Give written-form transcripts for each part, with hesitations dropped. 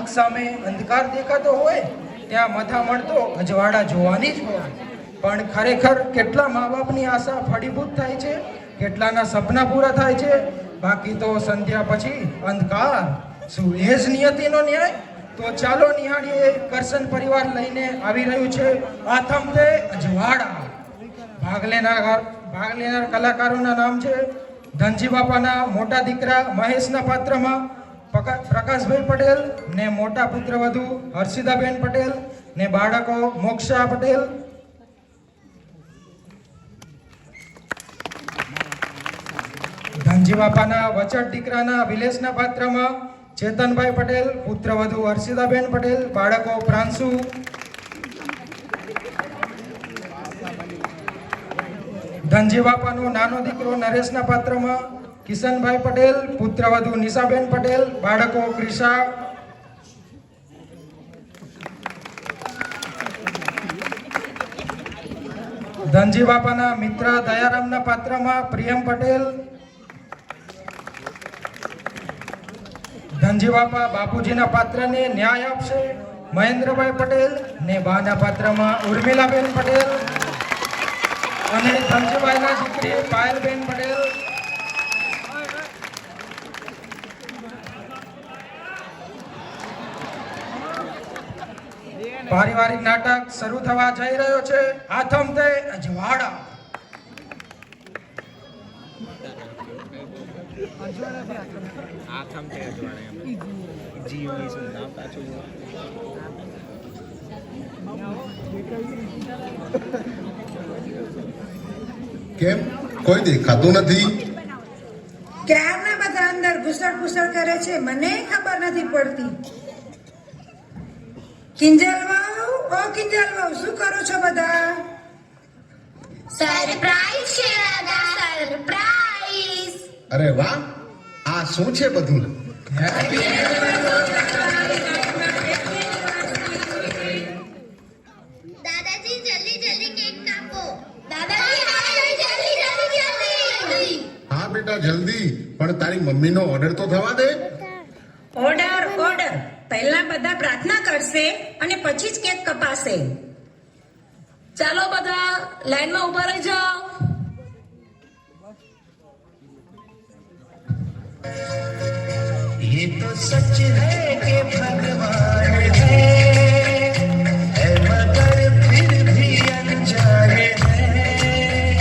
આંખ સામે અંધકાર દેખાતો હોય ત્યાં મથામણ તો અજવાળા જોવાની જ હોય. પણ ખરેખર કેટલા મા બાપની આશા ફળીભૂત થાય છે, કેટલાના સપના પૂરા થાય છે. બાકી તો સંધ્યા પછી અંધકાર. શું એ જ નિયતિનો ન્યાય? તો ચાલો નિહાળીએ કરશન પરિવાર લઈને આવી રહ્યું છે આથમ તે અજવાળા. ભાગ લેનાર કલાકારોના નામ છે ધનજી બાપાના મોટા દીકરા મહેશના પાત્રમાં પ્રકાશભાઈ પટેલ ને મોટા પુત્રવધુ હર્ષિદાબેન પટેલ ને બાળકો મોક્ષા પટેલ. ધનજી બાપાના વચટ દીકરાના વિલેશના પાત્રમાં ચેતનભાઈ પટેલ, પુત્રવધુ હર્ષિદાબેન પટેલ, બાળકો પ્રાંશુ. ધનજી બાપાનો નાનો દીકરો નરેશના પાત્રમાં કિશનભાઈ પટેલ, પુત્રવધુ નિશાબેન પટેલ, બાળકો ક્રિશા. ધનજી બાપાના મિત્ર દયારામના પાત્રમાં પ્રિયમ પટેલ. ધનજી બાપા બાપુજીના પાત્રને ન્યાય આપશે મહેન્દ્રભાઈ પટેલ ને બાના પાત્રમાં ઉર્મિલાબેન પટેલ અને ધનજીભાઈના દીકરી પાયલબેન પટેલ. પારિવારિક નાટક શરૂ થવા જઈ રહ્યો છે આથમ તે અજવાળા. કેમ કોઈ દેખાતું નથી? ક્યારના બધા અંદર ઘુસડ કરે છે, મને ખબર નથી પડતી. કિંજલ વાવ શું કરો છો બધા? સરપ્રાઈઝ છે દાદા, સરપ્રાઈઝ. અરે વાહ, આ શું છે બધું? દાદાજી જલ્દી કેક કાપો. દાદાજી જલ્દી. હા બેટા જલ્દી, પણ તારી મમ્મીનો ઓર્ડર તો થવા દે. ઓર્ડર પહેલા બધા પ્રાર્થના કરશે અને પછી જ કેક કપાશે. ચાલો બધા લાઈનમાં ઉભા રહી જાઓ. ये तो सच है कि भगवान है मगर फिर भी अनजाने हैं.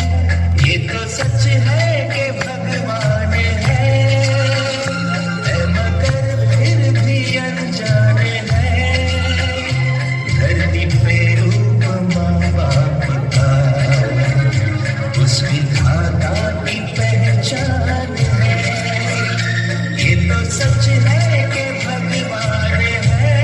ये तो सच है कि भगवान है मगर फिर भी अनजाने हैं. धरती पे रूप माँ बाप का उसकी धाता की पहचान है. ये तो सच है कि भगवान है.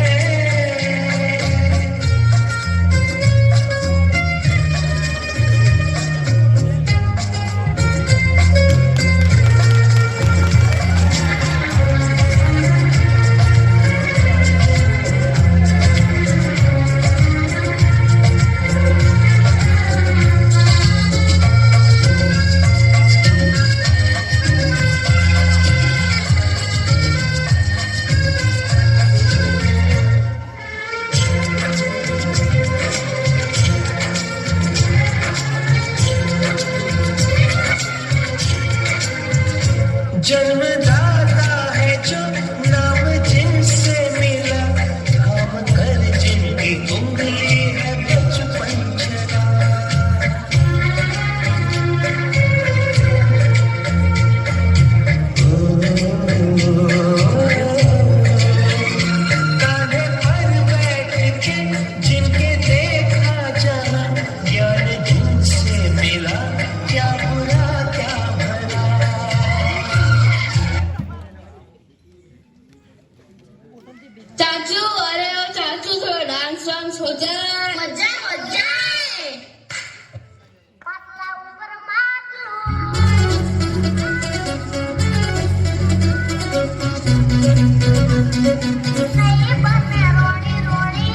जन्मदाता है जो नाम जिनसे मिला, थाम कर जिनकी उंगली है बचपन चला. कान्हे पर बैठ के जिनके देखा जहाँ, ज्ञान जिनसे मिला, क्या बुरा क्या भला. चाचू, अरे ओ चाचू थोड़ा डांस वांस हो जाए. મજા પાતલા ઉપર રોડી રોડી.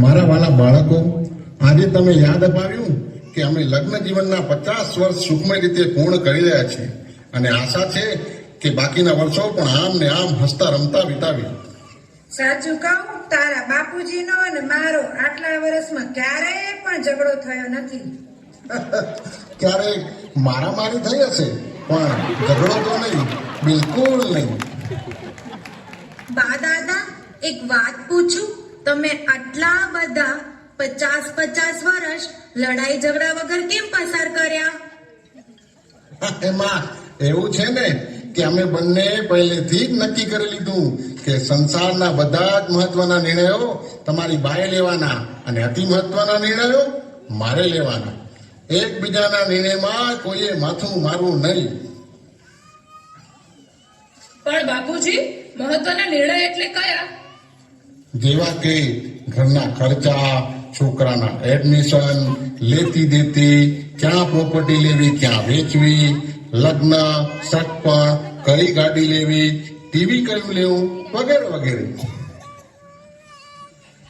મારા વાલા બાળકો, આજે તમે યાદ અપાવ્યું કે અમે લગ્ન જીવનના 50 વર્ષ સુખમય રીતે પૂર્ણ કરી રહ્યા છીએ અને આશા છે કે બાકીના વર્ષો પણ આમ ને આમ હસતા રમતા વિતાવીએ. સાચું કહું, તારા બાપુજીનો અને મારો આટલા વર્ષમાં ક્યારેય પણ ઝઘડો થયો નથી. ક્યારેક મારામારી થઈ હશે પણ ઝઘડો તો નહીં, બિલકુલ નહીં. બા દાદા, એક વાત પૂછું? તમે આટલા બધા 50 વર્ષ લડાઈ ઝઘડા વગર કેમ પસાર કર્યા? એમાં એવું છે ને કે અમે બંને પહેલેથી જ નક્કી કરી લીધું કે સંસારના બધા જ મહત્વના નિર્ણયો તમારી બાએ લેવાના અને અતિ મહત્વના નિર્ણયો મારે લેવાના. એકબીજાના નિર્ણયમાં કોઈએ માથું મારવું નહીં. પણ બાપુજી, મહત્વના નિર્ણય એટલે કયા? જેવા કે ઘરના ખર્ચા, છોકરાના એડમિશન, લેતી દેતી, ક્યાં પ્રોપર્ટી લેવી, ક્યાં વેચવી, લગ્ન, સગપણ, કઈ ગાડી લેવી, ટીવી કયું લેવું, વગેરે વગેરે.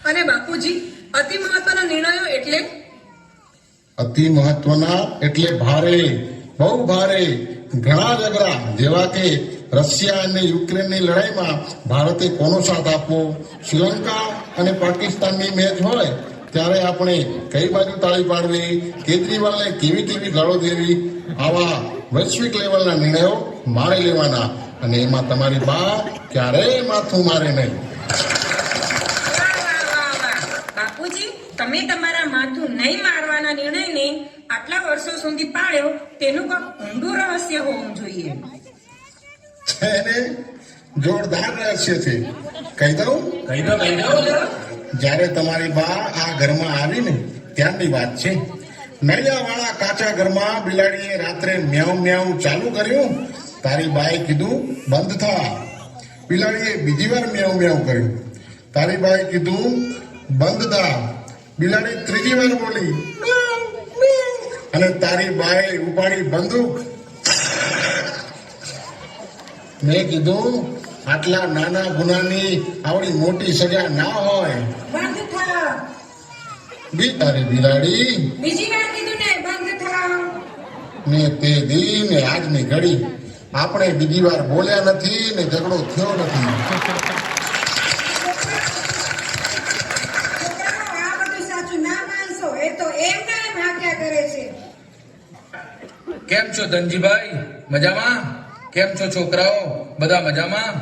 અને બાપુજી, અતિ મહત્વના નિર્ણયો એટલે? અતિ મહત્વના એટલે ભારે, બહુ ભારે, ઘણા ઝઘડા. જેવા કે રશિયા અને યુક્રેનની લડાઈમાં ભારતે કોનો સાથ આપવો, શ્રીલંકા અને પાકિસ્તાનની મેચ હોય ત્યારે આપણે કઈ બાજુ તાળી પાડવી, કેજરીવાલને કેવી કેવી ગાળો દેવી, આવા વૈશ્વિક લેવલના નિર્ણયો મારે લેવાના અને એમાં તમારી બા ક્યારેય માથું મારે નહીં. બાપુજી, તમે તમારા માથું નહીં મારવાના નિર્ણયને આટલા વર્ષો સુધી પાળ્યો, તેનું કોઈ ઊંડું રહસ્ય હોવું જોઈએ. એને જોરદાર રહસ્ય છે. કહી દઉં? કહી દો. જ્યારે તમારી બા આ ઘરમાં આવીને ત્યારની વાત છે. નળિયાવાળા કાચા ઘરમાં બિલાડીએ રાત્રે મ્યાઉ મ્યાઉ ચાલુ કર્યું. તારી બાએ કીધું બંધ થા. બિલાડીએ બીજી વાર મ્યાઉ મ્યાઉ કર્યું. તારી બાએ કીધું બંધ થા. બિલાડી ત્રીજી વાર બોલી મ્યાઉ, મ્યાઉ. અને તારી બાએ ઉપાડી બંદૂક. મેં કીધું આટલા નાના ગુનાની આવડી મોટી સજા ના હોય. બંધ થા. તારી બિલાડી બીજી વાર કીધું ને, બંધ થા. ને તે દી ને આજની ઘડી આપણે બીજી વાર બોલ્યા નથી ને ઝઘડો થયો નથી. છોકરાઓ, આ બધું સાચું ના માનશો. એ તો એમને એમ હાંક્યા કરે છે. કેમ છો ધનજીભાઈ? મજામાં? કેમ છો છોકરાઓ? બધા મજામાં?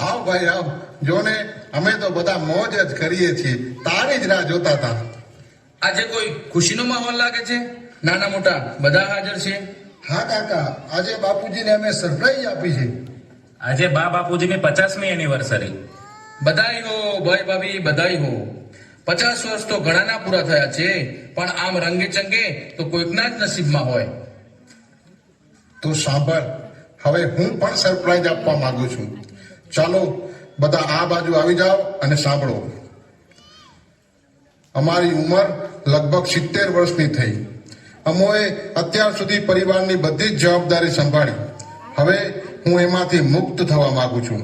આવ ભાઈ આવ. જો ને અમે તો બધા મોજ જ કરીએ છીએ. તારી જ રાહ જોતા હતા. આજે કોઈ ખુશીનો માહોલ લાગે છે? નાના મોટા બધા હાજર છે? હા કાકા, આજે બાપુજીને અમે સરપ્રાઈઝ આપી છે. આજે બાપુજીની 50મી એનિવર્સરી. બધાઈ હો ભાઈ ભાભી, બધાઈ હો. 50 વર્ષ તો ઘણાના પૂરા થયા છે, પણ આમ રંગે ચંગે તો કોઈકના જ નસીબમાં હોય. તો સાંભળ, હવે હું પણ સરપ્રાઈઝ આપવા માંગુ છું. ચાલો બધા આ બાજુ આવી જાઓ અને સાંભળો. અમારી ઉંમર લગભગ 70 વર્ષની થઈ. અમોએ અત્યાર સુધી પરિવારની બધી જ જવાબદારી સંભાળી. હવે હું એમાંથી મુક્ત થવા માંગુ છું.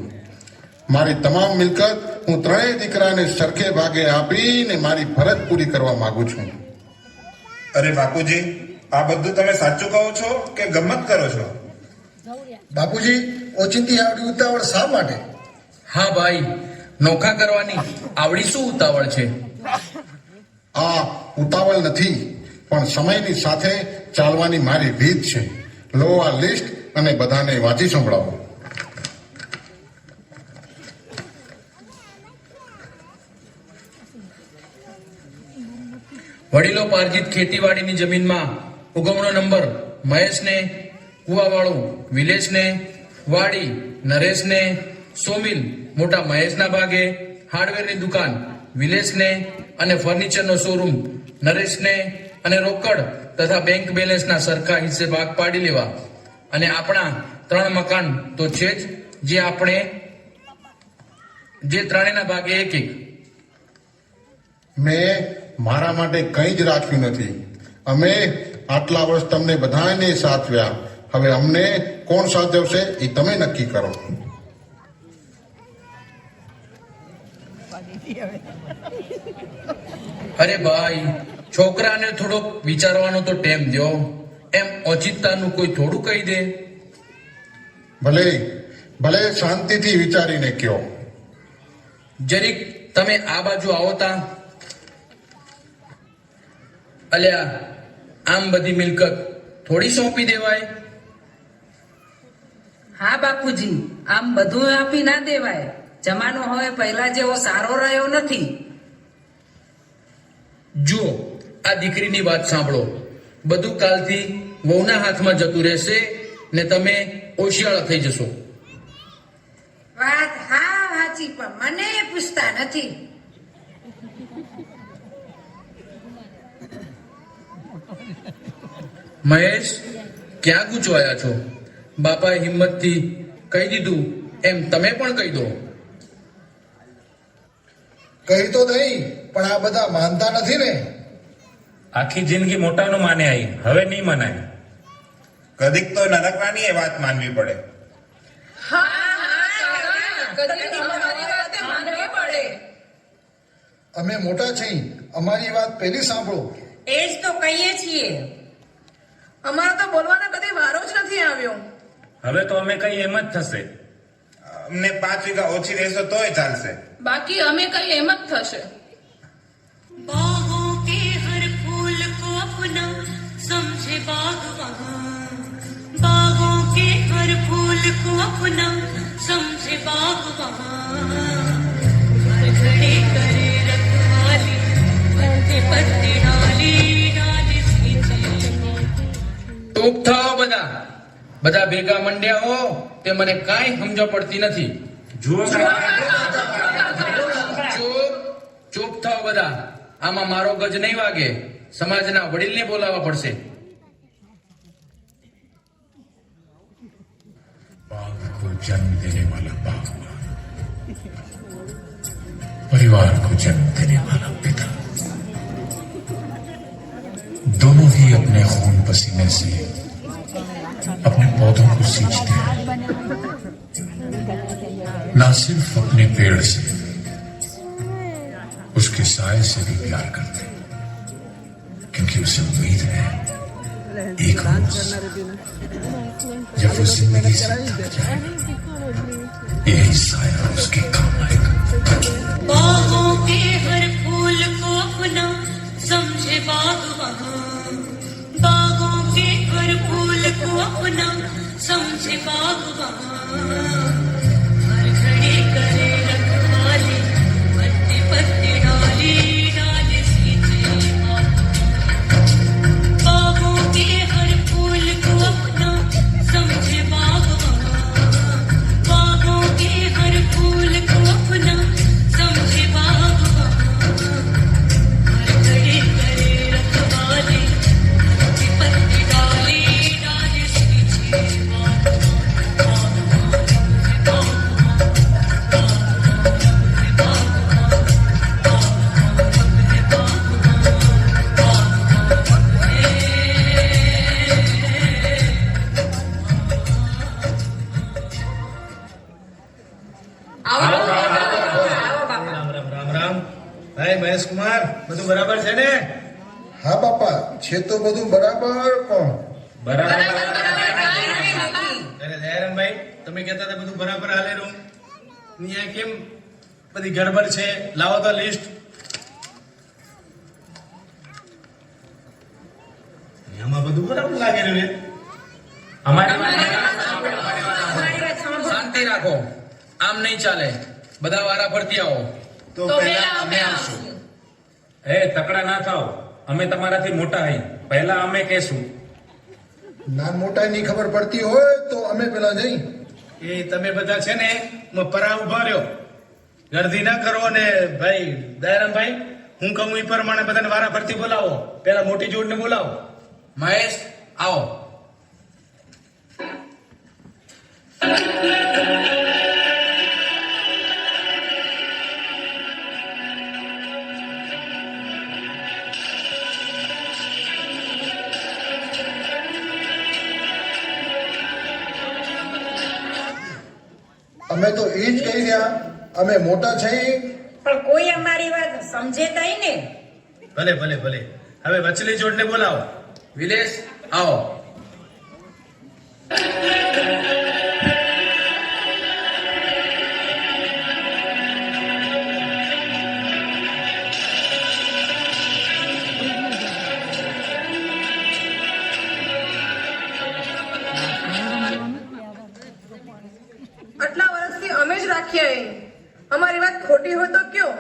મારી તમામ મિલકત હું 3 દીકરાને સરખે ભાગે આપીને મારી ફરજ પૂરી કરવા માંગુ છું. અરે બાપુજી, આ બધું તમે સાચું કહો છો કે ગમત કરો છો? બાપુજી, ઓચિંતી આવડી ઉતાવળ શા માટે? હા ભાઈ, નોખા કરવાની આવડી શું ઉતાવળ છે? આ ઉતાવળ નથી, પણ સમયની સાથે ચાલવાની મારી રીત છે. લો આ લિસ્ટ અને બધાને વાંચી સંભળાવો. વડીલો પાર્જિત ખેતીવાડીની જમીનમાં ઉગમણો નંબર મહેશને, કુવાવાળું વિલેશને, વાડી નરેશને, સોમિલ મોટા મહેશના ભાગે, હાર્ડવેરની દુકાન વિલેશને અને ફર્નિચરનો શોરૂમ નરેશને અને રોકડ તથા બેંક બેલેન્સના સરખા હિસ્સે ભાગ પાડી લેવા. અને આપણા 3 મકાન તો છે જ, જે ત્રણેયના ભાગે એક એક. મેં મારા માટે કંઈ જ રાખ્યું નથી. અમે આટલા વર્ષ તમને બધાને સાચવ્યા. હવે અમને કોણ સાચવશે એ તમે નક્કી કરો. અરે ભાઈ, છોકરાને થોડોક વિચારવાનો તો ટાઈમ દો. એમ ઓચિંતાનું કોઈ થોડું કહી દે. ભલે ભલે શાંતિથી વિચારીને કયો. જરીક તમે આ બાજુ આવો તા. અલ્યા, આમ બધી મિલકત થોડી સોંપી દેવાય? હા બાપુજી, આમ બધું આપી ના દેવાય. જમાનો હવે પહેલા જેવો સારો રહ્યો નથી. જુઓ, આ દીકરીની વાત સાંભળો. બધું કાલથી વહુના હાથમાં જતું રહેશે ને તમે ઓશિયાળા થઈ જશો. વાત હા સાચી, પણ મને પૂછતા નથી. મહેશ, ક્યાં ગૂંચવાયા છો? બાપાએ હિંમતથી કહી દીધું એમ તમે પણ કહી દો. કહી તો નહીં, પણ આ બધા માનતા નથી ને. આખી જિંદગી મોટાનું માને આવી, હવે નહીં મનાય. કદીક તો નરકરાની એ વાત માનવી પડે. અમે મોટા છીએ, અમારી વાત પહેલી સાંભળો. એ જ તો કહીએ છીએ. અમારો તો બોલવાનો કદી વારો જ નથી આવ્યો. હવે તો અમે કઈ એમ જ થશે. અમને 5 વીઘા ઓછી રહેશો તોય ચાલશે. બાકી અમે કઈ એમ જ થશે. बागों के हर फूल को अपना समझे बागवान, बागों के हर फूल को अपना समझे बागवान, हर घड़ी करे रखवाली, पत्ते पत्ते डाली डाली सींचे. ચૂપ થાઓ બધા. બધા ભેગા મંડ્યા હો તે મને કાંઈ સમજ પડતી નથી. જુઓ ચૂપ ચૂપ થાઓ બધા. આમાં મારો ગજ નહીં વાગે. સમાજના વડીલને બોલાવવા પડશે. बाघ को जन्म देने वाला बागवान, परिवार को जन्म देने वाला पिता, दोनों ही अपने खून पसीने से अपने पौधों को सींचते हैं. ना सिर्फ अपने पेड़ से, उसके साय से भी प्यार करते हैं, क्योंकि उसे उम्मीद है एक रोज जब वो जिंदगी से थक जाएगा, यही साया उसके काम आएगा. बागों के हर फूल को अपना समझे बागवान, बागों के हर फूल को अपना समझे बागवान, हर घड़ी करे रखवाली, पत्ते पत्ते डाली डाली सींचे. बागों के हर फूल को अपना समझे बागवान, बागों के हर फूल को अपना समझे बागवान, हर घड़ी करे रखवाली, पत्ते पत्ते डाली डाली सींचे. ભાઈ મહેશ કુમાર, બધું બરાબર છે ને? હા બાપા, છે તો બધું બરાબર, પણ બરાબર. અરે દયારામભાઈ, તમે કહેતા હતા બધું બરાબર હાલેલું. અહીંયા કેમ બધી ગડબડ છે? લાવો તો લિસ્ટ. આમાં બધું બરાબર લાગે છે. શાંતિ રાખો. આમ નહીં ચાલે. બધા વારા ફરતી આવો. તો પહેલા અમે આવશું. એ તકડા ના થાવ, અમે તમારાથી મોટા હઈ. પહેલા અમે કહેશું. નાન મોટાઈની ખબર પડતી હોય તો અમે પેલા જઈ. એ તમે બધા છે ને પરા ઉભા રહ્યો, ગરદી ના કરો. ને ભાઈ દયારામભાઈ, હું કહું એ પ્રમાણે બધાને વારા ફરતી બોલાવો. પેલા મોટી જોડને બોલાવો. મહેશ, આવો. અમે તો એ જ કહી રહ્યા, અમે મોટા છીએ પણ કોઈ અમારી વાત સમજે તઈ ને. ભલે ભલે ભલે હવે વચલી જોડને બોલાવો. વિલેશ આવો. આટલા વર્ષથી અમે જ રાખ્યા એ. અમારી વાત ખોટી હોય તો કયો,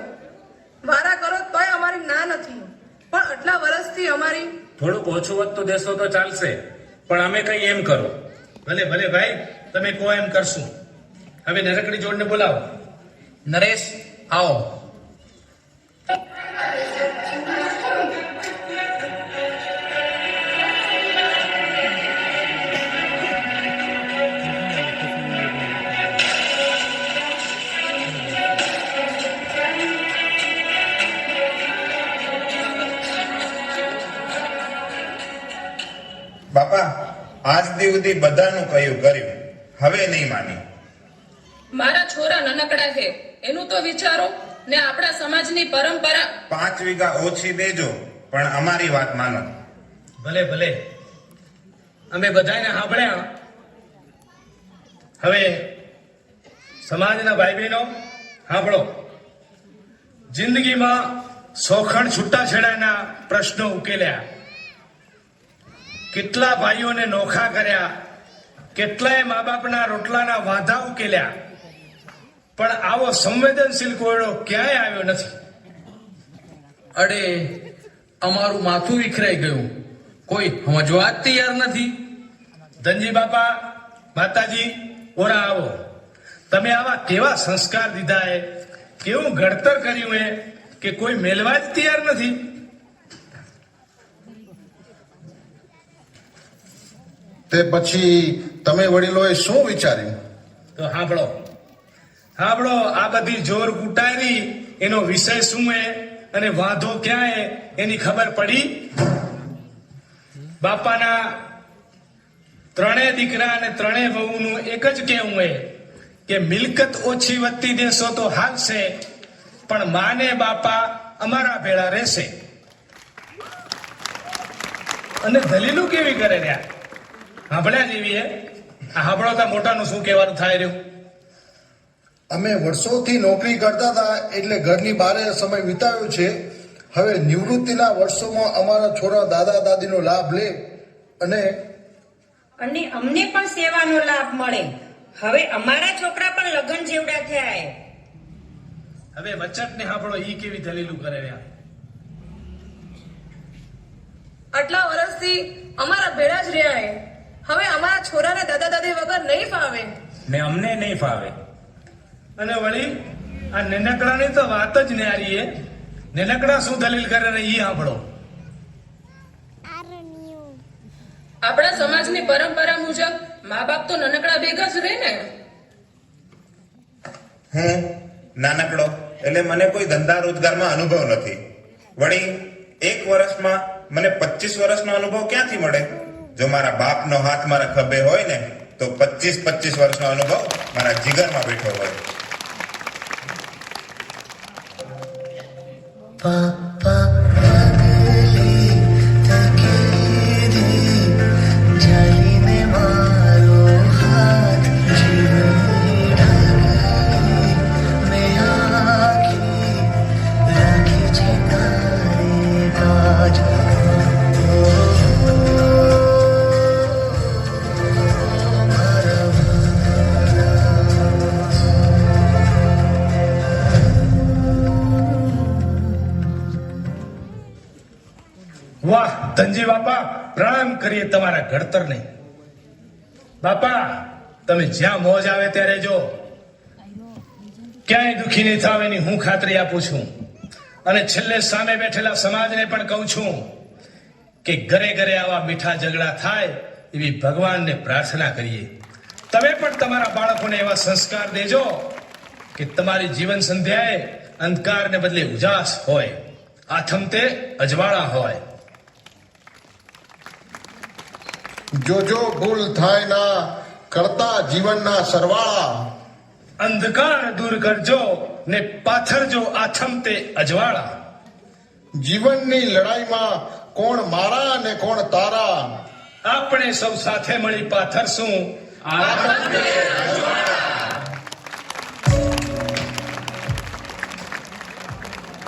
વારા કરો તોય અમારી ના નથી, પણ આટલા વર્ષથી અમારી. થોડુંક ઓછું વધતું દેશો તો ચાલશે, પણ અમે કઈ એમ કરો. ભલે ભલે ભાઈ તમે કહો એમ કરશું. હવે નરકડી જોડને બોલાવો. નરેશ આવો. બાપા આજ દી સુધી બધાનું કહ્યું કર્યું, હવે નહીં માની. મારા છોરા નાનકડા છે, એનું તો વિચારો ને. આપણા સમાજની પરંપરા. 5 વીઘા ઓછી દેજો, પણ અમારી વાત માનો. ભલે ભલે અમે બધાને સાંભળ્યા. હવે સમાજના ભાઈ બહેનો સાંભળો. જિંદગીમાં શોખણ છૂટાછેડાના પ્રશ્નો ઉકેલ્યા, કેટલા ભાઈઓને નોખા કર્યા, કેટલાય મા બાપના રોટલાના વાંધા ઉકેલ્યા, પણ આવો સંવેદનશીલ કોયડો ક્યાંય આવ્યો નથી. અરે અમારું માથું વિખરાઈ ગયું, કોઈ સમજવા જ તૈયાર નથી. ધનજી બાપા, માતાજી, ઓરા આવો. તમે આવા કેવા સંસ્કાર દીધા એ, કેવું ઘડતર કર્યું એ, કે કોઈ મેલવા જ તૈયાર નથી. તે પછી તમે વડીલોએ શું વિચાર્યું? તો સાંભળો સાંભળો, આ બધી જોર કુટારી એનો વિષય શું એ અને વાંધો ક્યાં એ એની ખબર પડી. બાપાના 3 દીકરા અને 3 વહુનું એક જ કહેવું એ કે મિલકત ઓછી વધતી દેશો તો હાલશે, પણ માને બાપા અમારા ભેળા રહેશે. અને દલીલું કેવી કરે રહ્યા, સાંભળ્યા જેવી હે. આ સાંભળો તો મોટાનું શું કહેવાનું થાય રહ્યું. અમે વર્ષોથી નોકરી કરતા હતા, એટલે ઘરની બહાર સમય વિતાવ્યો છે. હવે નિવૃત્તિના વર્ષોમાં અમારા છોરા દાદા દાદીનો લાભ લે અને અમને પણ સેવાનો લાભ મળે. હવે અમારા છોકરા પણ લગ્ન જેવડા થયા છે. હવે વચટને સાંભળો, ઈ કેવી દલીલું કરે રહ્યા. આટલા વર્ષથી અમારા ભેળા જ રહ્યા એ. હવે અમારા છોરાને દાદા દાદી વગર નહીં ફાવે ને અમને નહીં ફાવે. અને વળી આ નેનકડાની તો વાત જ ન્યારી એ. નેનકડા શું દલીલ કરે ને ઈ સાંભળો. આપણા સમાજની પરંપરા મુજબ મા બાપ તો નાનકડા ભેગા જ રહે ને. હું નાનકડો એટલે મને કોઈ ધંધા રોજગારમાં અનુભવ નથી. વળી 1 વર્ષમાં મને 25 વર્ષનો અનુભવ ક્યાંથી મળે? જો મારા બાપનો હાથ મારા ખભે હોય ને તો 25 વર્ષનો અનુભવ મારા જીગરમાં બેઠો હોય. વાહ ધનજી બાપા, પ્રણામ કરીએ તમારા ઘડતરને. બાપા તમે જ્યાં મોજ આવે ત્યારે જો, ક્યાંય દુખી નહીં થાવ એની હું ખાતરી આપું છું. અને છેલ્લે સામે બેઠેલા સમાજને પણ કહું છું કે ઘરે ઘરે આવા મીઠા ઝઘડા થાય એવી ભગવાનને પ્રાર્થના કરીએ. તમે પણ તમારા બાળકોને એવા સંસ્કાર દેજો કે તમારી જીવન સંધ્યાએ અંધકારને બદલે ઉજાસ હોય, આથમતે અજવાળા હોય. જોજો ભૂલ થાય ના કરતા જીવનના સરવાળા. અંધકાર દૂર કરજો ને પાથરજો આથમતે અજવાળા. જીવનની લડાઈમાં કોણ મારા અને કોણ તારા. આપણે સૌ સાથે મળી પાથરશું આથમતે અજવાળા.